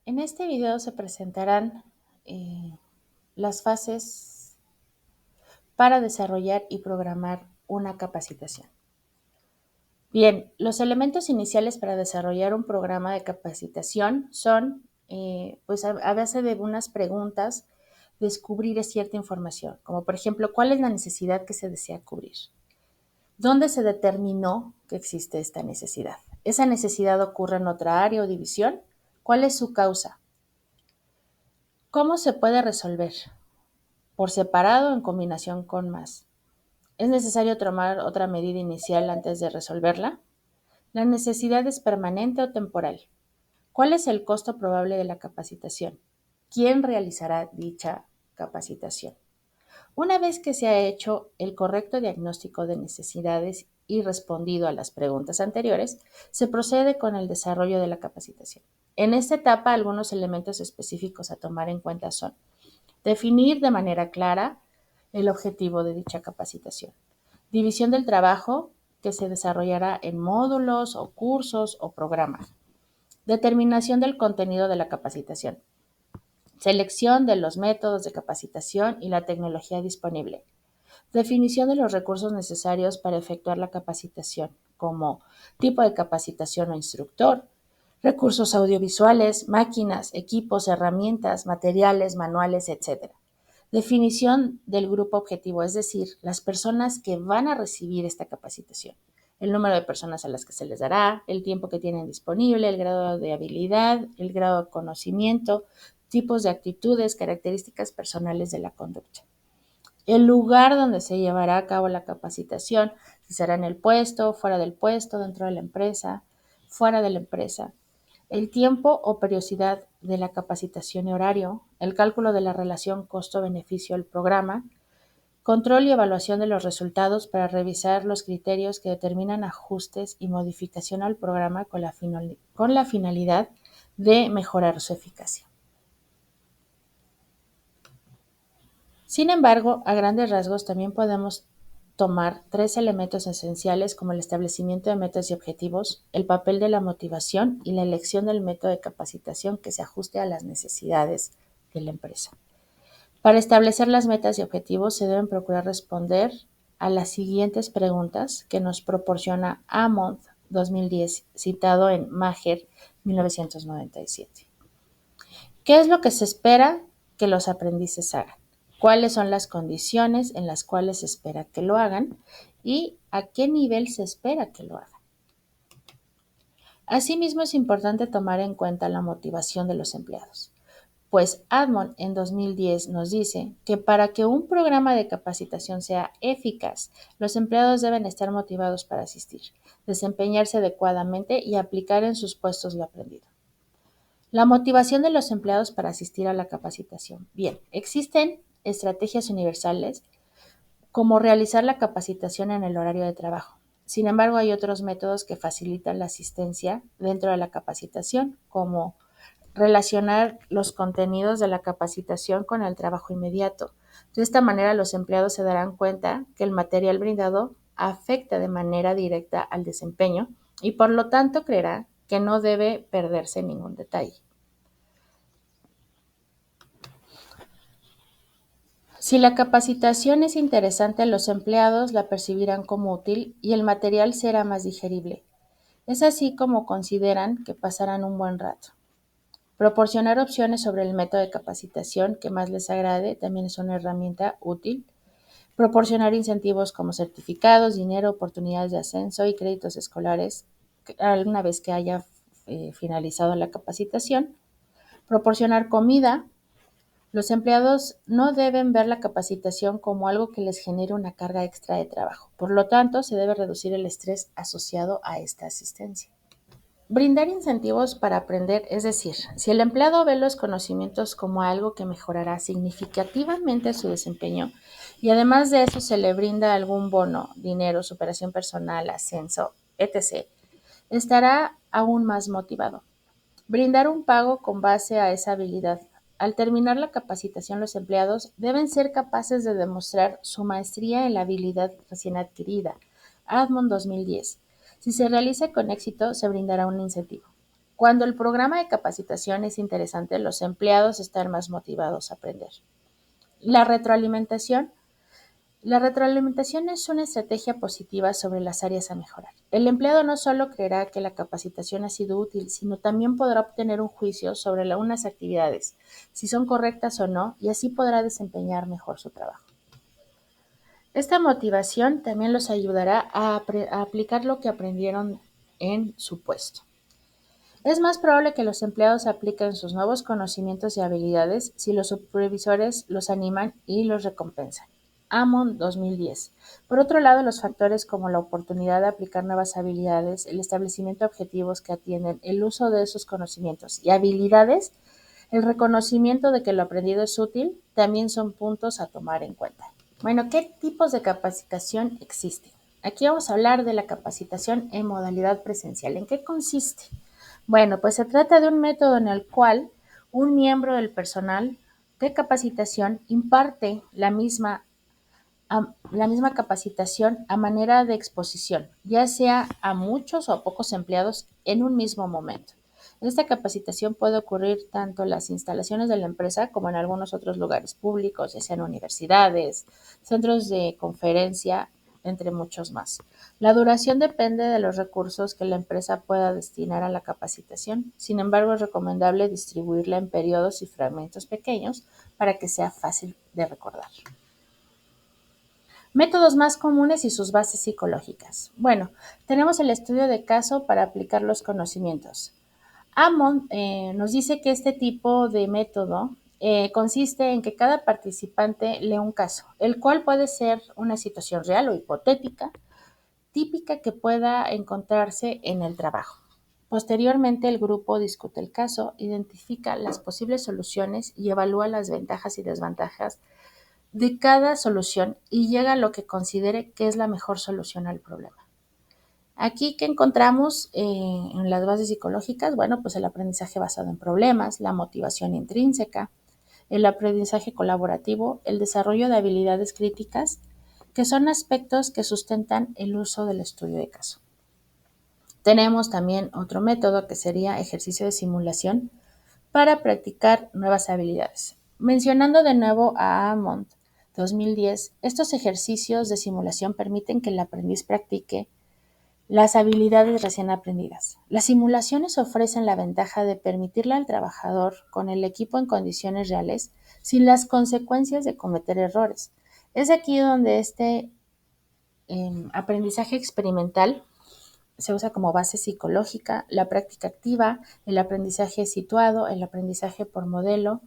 En este video se presentarán eh, las fases para desarrollar y programar una capacitación. Bien, los elementos iniciales para desarrollar un programa de capacitación son, pues a base de unas preguntas, descubrir cierta información, como por ejemplo, ¿cuál es la necesidad que se desea cubrir? ¿Dónde se determinó que existe esta necesidad? ¿Esa necesidad ocurre en otra área o división? ¿Cuál es su causa? ¿Cómo se puede resolver? ¿Por separado o en combinación con más? ¿Es necesario tomar otra medida inicial antes de resolverla? ¿La necesidad es permanente o temporal? ¿Cuál es el costo probable de la capacitación? ¿Quién realizará dicha capacitación? Una vez que se ha hecho el correcto diagnóstico de necesidades y respondido a las preguntas anteriores, se procede con el desarrollo de la capacitación. En esta etapa, algunos elementos específicos a tomar en cuenta son: definir de manera clara el objetivo de dicha capacitación. División del trabajo que se desarrollará en módulos o cursos o programas. Determinación del contenido de la capacitación. Selección de los métodos de capacitación y la tecnología disponible. Definición de los recursos necesarios para efectuar la capacitación, como tipo de capacitación o instructor, recursos audiovisuales, máquinas, equipos, herramientas, materiales, manuales, etc. Definición del grupo objetivo, es decir, las personas que van a recibir esta capacitación, el número de personas a las que se les dará, el tiempo que tienen disponible, el grado de habilidad, el grado de conocimiento, tipos de actitudes, características personales de la conducta. El lugar donde se llevará a cabo la capacitación, si será en el puesto, fuera del puesto, dentro de la empresa, fuera de la empresa. El tiempo o periodicidad de la capacitación y horario, el cálculo de la relación costo-beneficio del programa, control y evaluación de los resultados para revisar los criterios que determinan ajustes y modificación al programa con la finalidad de mejorar su eficacia. Sin embargo, a grandes rasgos también podemos tomar tres elementos esenciales como el establecimiento de metas y objetivos, el papel de la motivación y la elección del método de capacitación que se ajuste a las necesidades de la empresa. Para establecer las metas y objetivos se deben procurar responder a las siguientes preguntas que nos proporciona Hammond 2010, citado en Maher 1997. ¿Qué es lo que se espera que los aprendices hagan? ¿Cuáles son las condiciones en las cuales se espera que lo hagan? ¿Y a qué nivel se espera que lo hagan? Asimismo, es importante tomar en cuenta la motivación de los empleados, pues Admon en 2010 nos dice que para que un programa de capacitación sea eficaz, los empleados deben estar motivados para asistir, desempeñarse adecuadamente y aplicar en sus puestos lo aprendido. La motivación de los empleados para asistir a la capacitación. Bien, existen estrategias universales como realizar la capacitación en el horario de trabajo. Sin embargo, hay otros métodos que facilitan la asistencia dentro de la capacitación, como relacionar los contenidos de la capacitación con el trabajo inmediato. De esta manera, los empleados se darán cuenta que el material brindado afecta de manera directa al desempeño y por lo tanto creerá que no debe perderse ningún detalle. Si la capacitación es interesante, los empleados la percibirán como útil y el material será más digerible. Es así como consideran que pasarán un buen rato. Proporcionar opciones sobre el método de capacitación que más les agrade también es una herramienta útil. Proporcionar incentivos como certificados, dinero, oportunidades de ascenso y créditos escolares alguna vez que haya finalizado la capacitación. Proporcionar comida. Los empleados no deben ver la capacitación como algo que les genere una carga extra de trabajo. Por lo tanto, se debe reducir el estrés asociado a esta asistencia. Brindar incentivos para aprender, es decir, si el empleado ve los conocimientos como algo que mejorará significativamente su desempeño y además de eso se le brinda algún bono, dinero, superación personal, ascenso, etc., estará aún más motivado. Brindar un pago con base a esa habilidad. Al terminar la capacitación, los empleados deben ser capaces de demostrar su maestría en la habilidad recién adquirida. Admon 2010. Si se realiza con éxito, se brindará un incentivo. Cuando el programa de capacitación es interesante, los empleados están más motivados a aprender. La retroalimentación. La retroalimentación es una estrategia positiva sobre las áreas a mejorar. El empleado no solo creerá que la capacitación ha sido útil, sino también podrá obtener un juicio sobre unas actividades, si son correctas o no, y así podrá desempeñar mejor su trabajo. Esta motivación también los ayudará a aplicar lo que aprendieron en su puesto. Es más probable que los empleados apliquen sus nuevos conocimientos y habilidades si los supervisores los animan y los recompensan. Hammond 2010. Por otro lado, los factores como la oportunidad de aplicar nuevas habilidades, el establecimiento de objetivos que atienden, el uso de esos conocimientos y habilidades, el reconocimiento de que lo aprendido es útil, también son puntos a tomar en cuenta. Bueno, ¿qué tipos de capacitación existen? Aquí vamos a hablar de la capacitación en modalidad presencial. ¿En qué consiste? Bueno, pues se trata de un método en el cual un miembro del personal de capacitación imparte la misma capacitación a manera de exposición, ya sea a muchos o a pocos empleados en un mismo momento. Esta capacitación puede ocurrir tanto en las instalaciones de la empresa como en algunos otros lugares públicos, ya sean universidades, centros de conferencia, entre muchos más. La duración depende de los recursos que la empresa pueda destinar a la capacitación. Sin embargo, es recomendable distribuirla en periodos y fragmentos pequeños para que sea fácil de recordar. Métodos más comunes y sus bases psicológicas. Bueno, tenemos el estudio de caso para aplicar los conocimientos. Hammond nos dice que este tipo de método consiste en que cada participante lee un caso, el cual puede ser una situación real o hipotética, típica que pueda encontrarse en el trabajo. Posteriormente, el grupo discute el caso, identifica las posibles soluciones y evalúa las ventajas y desventajas de cada solución y llega a lo que considere que es la mejor solución al problema. Aquí, ¿qué encontramos en las bases psicológicas? Bueno, pues el aprendizaje basado en problemas, la motivación intrínseca, el aprendizaje colaborativo, el desarrollo de habilidades críticas, que son aspectos que sustentan el uso del estudio de caso. Tenemos también otro método que sería ejercicio de simulación para practicar nuevas habilidades. Mencionando de nuevo a Hammond 2010, estos ejercicios de simulación permiten que el aprendiz practique las habilidades recién aprendidas. Las simulaciones ofrecen la ventaja de permitirle al trabajador con el equipo en condiciones reales sin las consecuencias de cometer errores. Es aquí donde este aprendizaje experimental se usa como base psicológica, la práctica activa, el aprendizaje situado, el aprendizaje por moldeado,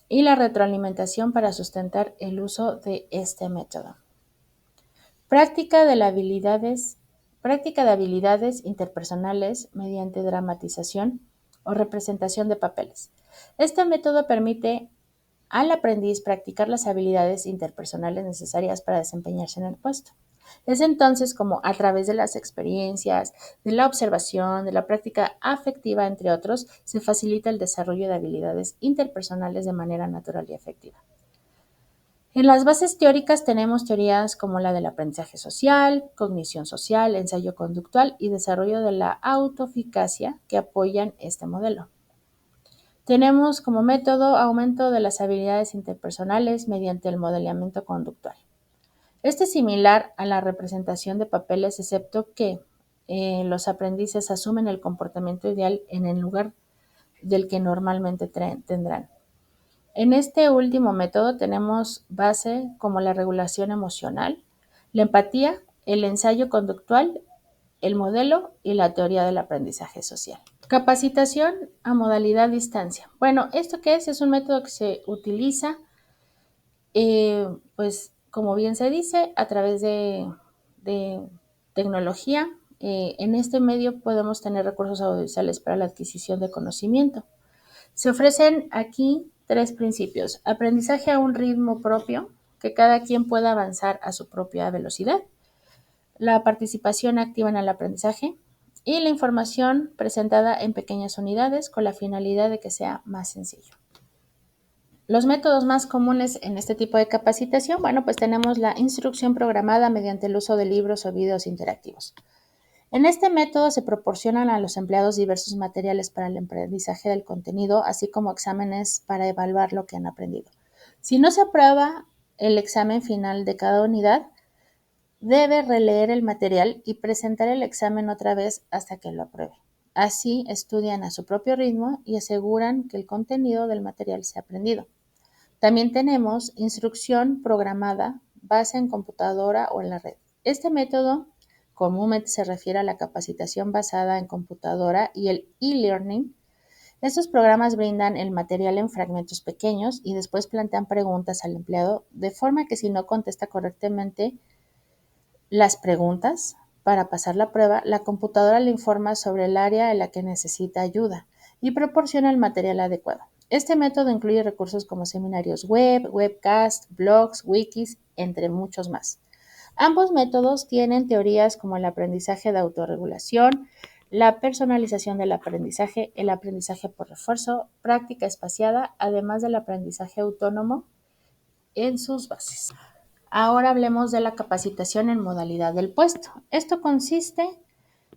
y la retroalimentación para sustentar el uso de este método. Práctica de habilidades interpersonales mediante dramatización o representación de papeles. Este método permite al aprendiz practicar las habilidades interpersonales necesarias para desempeñarse en el puesto. Es entonces como a través de las experiencias, de la observación, de la práctica afectiva, entre otros, se facilita el desarrollo de habilidades interpersonales de manera natural y efectiva. En las bases teóricas tenemos teorías como la del aprendizaje social, cognición social, ensayo conductual y desarrollo de la autoeficacia que apoyan este modelo. Tenemos como método aumento de las habilidades interpersonales mediante el modelamiento conductual. Este es similar a la representación de papeles, excepto que los aprendices asumen el comportamiento ideal en el lugar del que normalmente tendrán. En este último método tenemos base como la regulación emocional, la empatía, el ensayo conductual, el modelo y la teoría del aprendizaje social. Capacitación a modalidad distancia. Bueno, ¿esto qué es? Es un método que se utiliza, pues como bien se dice, a través de tecnología. En este medio podemos tener recursos audiovisuales para la adquisición de conocimiento. Se ofrecen aquí 3 principios. Aprendizaje a un ritmo propio, que cada quien pueda avanzar a su propia velocidad. La participación activa en el aprendizaje y la información presentada en pequeñas unidades con la finalidad de que sea más sencillo. Los métodos más comunes en este tipo de capacitación, bueno, pues tenemos la instrucción programada mediante el uso de libros o videos interactivos. En este método se proporcionan a los empleados diversos materiales para el aprendizaje del contenido, así como exámenes para evaluar lo que han aprendido. Si no se aprueba el examen final de cada unidad, debe releer el material y presentar el examen otra vez hasta que lo apruebe. Así estudian a su propio ritmo y aseguran que el contenido del material sea aprendido. También tenemos instrucción programada, base en computadora o en la red. Este método comúnmente se refiere a la capacitación basada en computadora y el e-learning. Estos programas brindan el material en fragmentos pequeños y después plantean preguntas al empleado, de forma que si no contesta correctamente las preguntas para pasar la prueba, la computadora le informa sobre el área en la que necesita ayuda y proporciona el material adecuado. Este método incluye recursos como seminarios web, webcasts, blogs, wikis, entre muchos más. Ambos métodos tienen teorías como el aprendizaje de autorregulación, la personalización del aprendizaje, el aprendizaje por refuerzo, práctica espaciada, además del aprendizaje autónomo en sus bases. Ahora hablemos de la capacitación en modalidad del puesto. Esto consiste,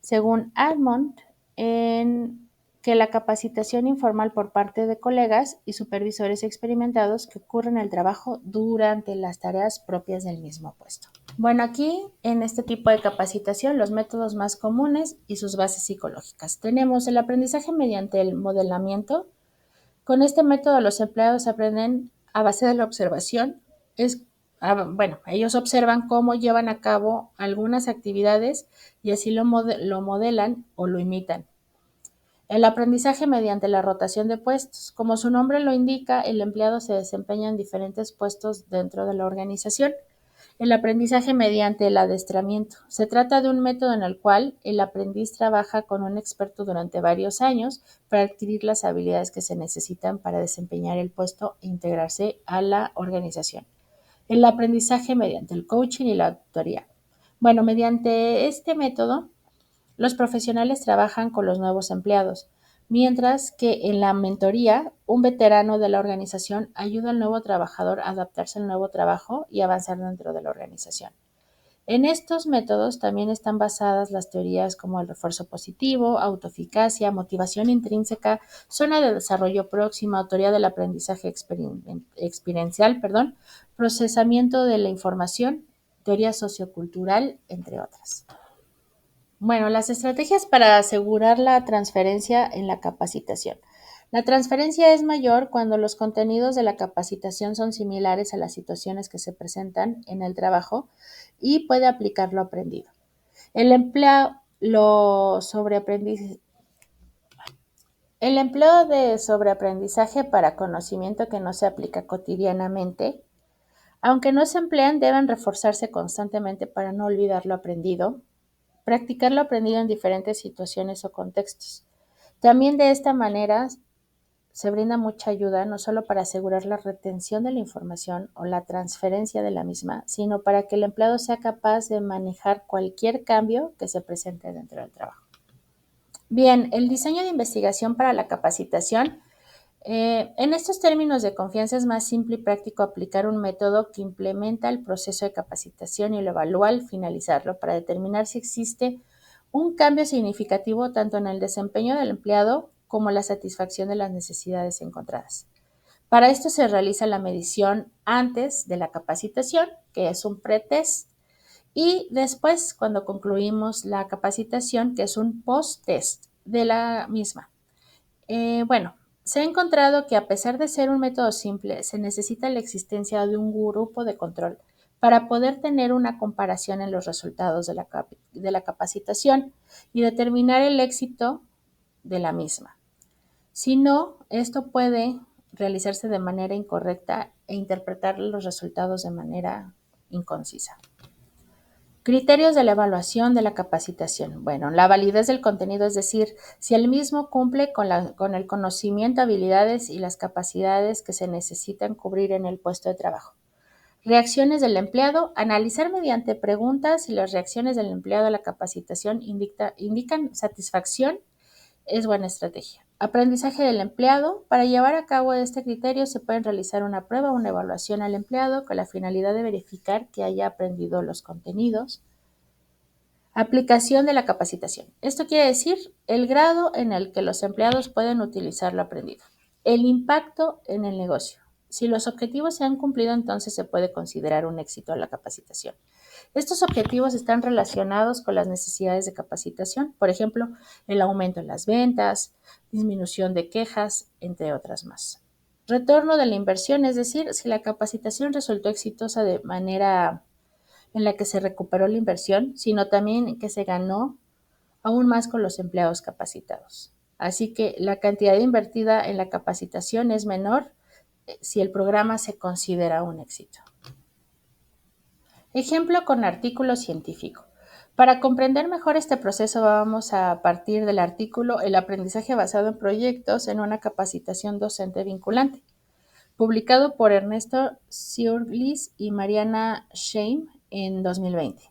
según Almond, en que la capacitación informal por parte de colegas y supervisores experimentados que ocurre en el trabajo durante las tareas propias del mismo puesto. Bueno, aquí en este tipo de capacitación, los métodos más comunes y sus bases psicológicas. Tenemos el aprendizaje mediante el modelamiento. Con este método los empleados aprenden a base de la observación. Ellos observan cómo llevan a cabo algunas actividades y así lo modelan o lo imitan. El aprendizaje mediante la rotación de puestos. Como su nombre lo indica, el empleado se desempeña en diferentes puestos dentro de la organización. El aprendizaje mediante el adestramiento. Se trata de un método en el cual el aprendiz trabaja con un experto durante varios años para adquirir las habilidades que se necesitan para desempeñar el puesto e integrarse a la organización. El aprendizaje mediante el coaching y la tutoría. Bueno, mediante este método, los profesionales trabajan con los nuevos empleados, mientras que en la mentoría, un veterano de la organización ayuda al nuevo trabajador a adaptarse al nuevo trabajo y avanzar dentro de la organización. En estos métodos también están basadas las teorías como el refuerzo positivo, autoeficacia, motivación intrínseca, zona de desarrollo próxima, teoría del aprendizaje experiencial, procesamiento de la información, teoría sociocultural, entre otras. Bueno, las estrategias para asegurar la transferencia en la capacitación. La transferencia es mayor cuando los contenidos de la capacitación son similares a las situaciones que se presentan en el trabajo y puede aplicar lo aprendido. El empleo, el empleo de sobreaprendizaje para conocimiento que no se aplica cotidianamente, aunque no se emplean, deben reforzarse constantemente para no olvidar lo aprendido. Practicar lo aprendido en diferentes situaciones o contextos. También de esta manera se brinda mucha ayuda no solo para asegurar la retención de la información o la transferencia de la misma, sino para que el empleado sea capaz de manejar cualquier cambio que se presente dentro del trabajo. Bien, el diseño de investigación para la capacitación. En estos términos de confianza es más simple y práctico aplicar un método que implementa el proceso de capacitación y lo evalúa al finalizarlo para determinar si existe un cambio significativo tanto en el desempeño del empleado como la satisfacción de las necesidades encontradas. Para esto se realiza la medición antes de la capacitación, que es un pretest, y después cuando concluimos la capacitación, que es un post-test de la misma. Se ha encontrado que a pesar de ser un método simple, se necesita la existencia de un grupo de control para poder tener una comparación en los resultados de la capacitación y determinar el éxito de la misma. Si no, esto puede realizarse de manera incorrecta e interpretar los resultados de manera inconcisa. Criterios de la evaluación de la capacitación. Bueno, la validez del contenido, es decir, si el mismo cumple con el conocimiento, habilidades y las capacidades que se necesitan cubrir en el puesto de trabajo. Reacciones del empleado. Analizar mediante preguntas si las reacciones del empleado a la capacitación indican satisfacción es buena estrategia. Aprendizaje del empleado. Para llevar a cabo este criterio se pueden realizar una prueba o una evaluación al empleado con la finalidad de verificar que haya aprendido los contenidos. Aplicación de la capacitación. Esto quiere decir el grado en el que los empleados pueden utilizar lo aprendido. El impacto en el negocio. Si los objetivos se han cumplido, entonces se puede considerar un éxito la capacitación. Estos objetivos están relacionados con las necesidades de capacitación, por ejemplo, el aumento en las ventas, disminución de quejas, entre otras más. Retorno de la inversión, es decir, si la capacitación resultó exitosa de manera en la que se recuperó la inversión, sino también en que se ganó aún más con los empleados capacitados. Así que la cantidad invertida en la capacitación es menor si el programa se considera un éxito. Ejemplo con artículo científico. Para comprender mejor este proceso vamos a partir del artículo El aprendizaje basado en proyectos en una capacitación docente vinculante, publicado por Ernesto Ciurlis y Mariana Scheim en 2020.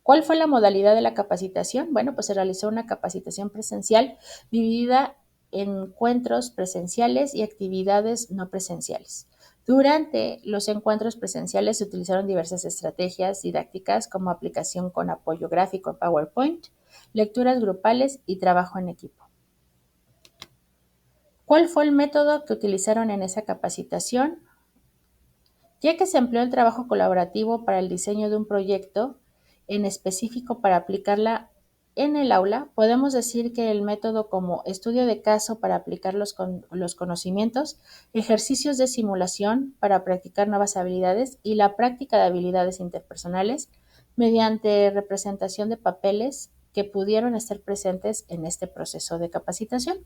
¿Cuál fue la modalidad de la capacitación? Bueno, pues se realizó una capacitación presencial dividida en encuentros presenciales y actividades no presenciales. Durante los encuentros presenciales se utilizaron diversas estrategias didácticas como aplicación con apoyo gráfico en PowerPoint, lecturas grupales y trabajo en equipo. ¿Cuál fue el método que utilizaron en esa capacitación? Ya que se empleó el trabajo colaborativo para el diseño de un proyecto en específico para aplicarla en el aula, podemos decir que el método como estudio de caso para aplicar los conocimientos, ejercicios de simulación para practicar nuevas habilidades y la práctica de habilidades interpersonales mediante representación de papeles que pudieron estar presentes en este proceso de capacitación.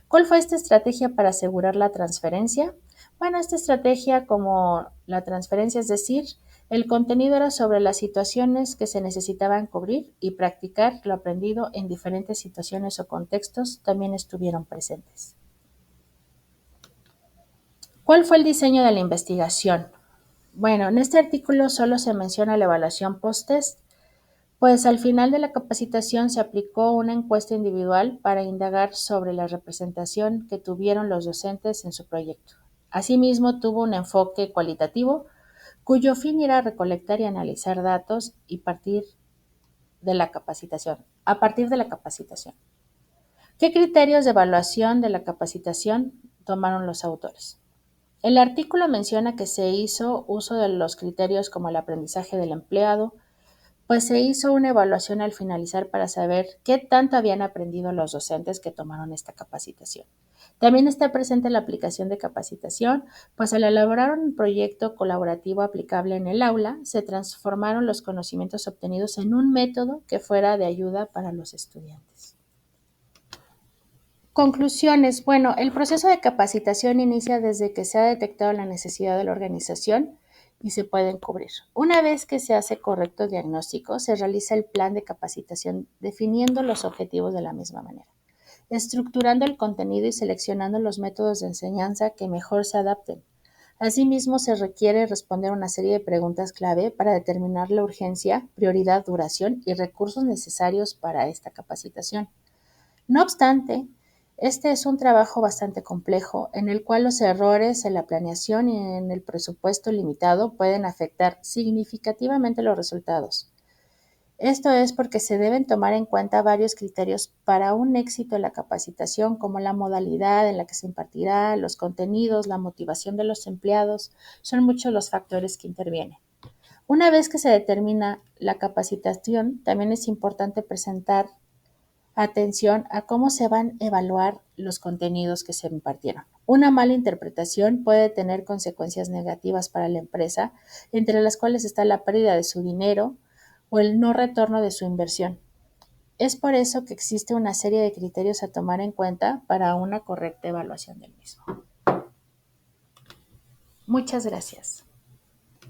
¿Cuál fue esta estrategia para asegurar la transferencia? Bueno, esta estrategia como la transferencia, es decir, el contenido era sobre las situaciones que se necesitaban cubrir y practicar lo aprendido en diferentes situaciones o contextos también estuvieron presentes. ¿Cuál fue el diseño de la investigación? Bueno, en este artículo solo se menciona la evaluación post-test, pues al final de la capacitación se aplicó una encuesta individual para indagar sobre la representación que tuvieron los docentes en su proyecto. Asimismo, tuvo un enfoque cualitativo, cuyo fin era recolectar y analizar datos a partir de la capacitación. ¿Qué criterios de evaluación de la capacitación tomaron los autores? El artículo menciona que se hizo uso de los criterios como el aprendizaje del empleado, pues se hizo una evaluación al finalizar para saber qué tanto habían aprendido los docentes que tomaron esta capacitación. También está presente la aplicación de capacitación, pues al elaborar un proyecto colaborativo aplicable en el aula, se transformaron los conocimientos obtenidos en un método que fuera de ayuda para los estudiantes. Conclusiones. Bueno, el proceso de capacitación inicia desde que se ha detectado la necesidad de la organización y se pueden cubrir. Una vez que se hace correcto diagnóstico, se realiza el plan de capacitación definiendo los objetivos de la misma manera, estructurando el contenido y seleccionando los métodos de enseñanza que mejor se adapten. Asimismo, se requiere responder una serie de preguntas clave para determinar la urgencia, prioridad, duración y recursos necesarios para esta capacitación. No obstante, este es un trabajo bastante complejo en el cual los errores en la planeación y en el presupuesto limitado pueden afectar significativamente los resultados. Esto es porque se deben tomar en cuenta varios criterios para un éxito en la capacitación, como la modalidad en la que se impartirá, los contenidos, la motivación de los empleados, son muchos los factores que intervienen. Una vez que se determina la capacitación, también es importante presentar atención a cómo se van a evaluar los contenidos que se impartieron. Una mala interpretación puede tener consecuencias negativas para la empresa, entre las cuales está la pérdida de su dinero o el no retorno de su inversión. Es por eso que existe una serie de criterios a tomar en cuenta para una correcta evaluación del mismo. Muchas gracias.